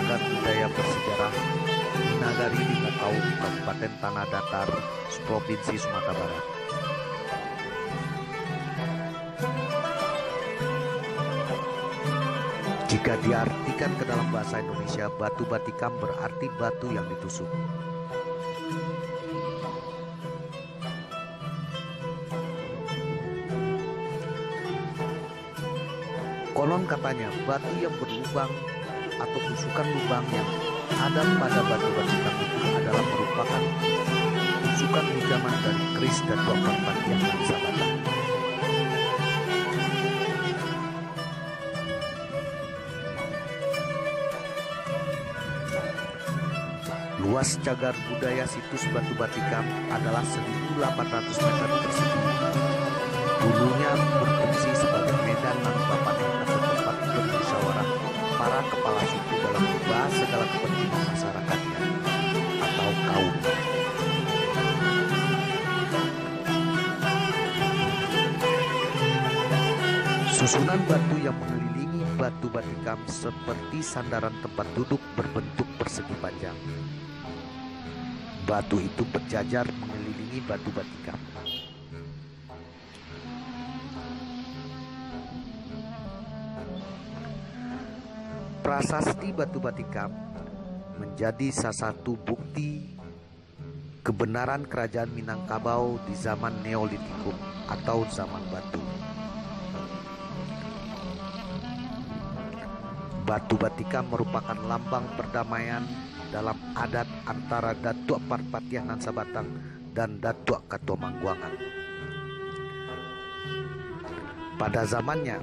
Cagar Budaya Bersejarah Nagari Limokau, Kabupaten Tanah Datar, Provinsi Sumatera Barat. Jika diartikan ke dalam bahasa Indonesia, batu batikam berarti batu yang ditusuk. Konon katanya batu yang berlubang atau tusukan lubang yang ada pada batu batikam itu adalah merupakan tusukan pinjaman dari keris dan Parpati yang bangsa Batak. Luas cagar budaya situs Batu Batikam adalah 1.800 meter persegi. Dulunya berfungsi sebagai medan panen atau tempat bermusyawarah para kepala suku dalam membahas segala kepentingan masyarakatnya atau kaum. Susunan batu yang mengelilingi Batu Batikam seperti sandaran tempat duduk berbentuk persegi panjang. Batu itu berjajar mengelilingi Batu Batikam. Prasasti Batu Batikam menjadi salah satu bukti kebenaran kerajaan Minangkabau di zaman Neolitikum atau zaman batu. Batu Batikam merupakan lambang perdamaian dalam adat antara Datuk Parpatiah Nan Sabatang dan Datuk Kato Mangguangan. Pada zamannya,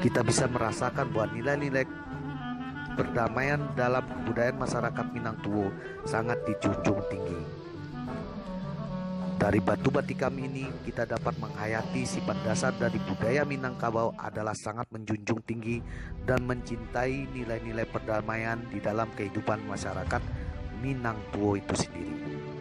kita bisa merasakan bahwa nilai-nilai perdamaian dalam kebudayaan masyarakat Minang Tuo sangat dijunjung tinggi. Dari Batu Batikam ini kita dapat menghayati sifat dasar dari budaya Minangkabau adalah sangat menjunjung tinggi dan mencintai nilai-nilai perdamaian di dalam kehidupan masyarakat Minang Tuo itu sendiri.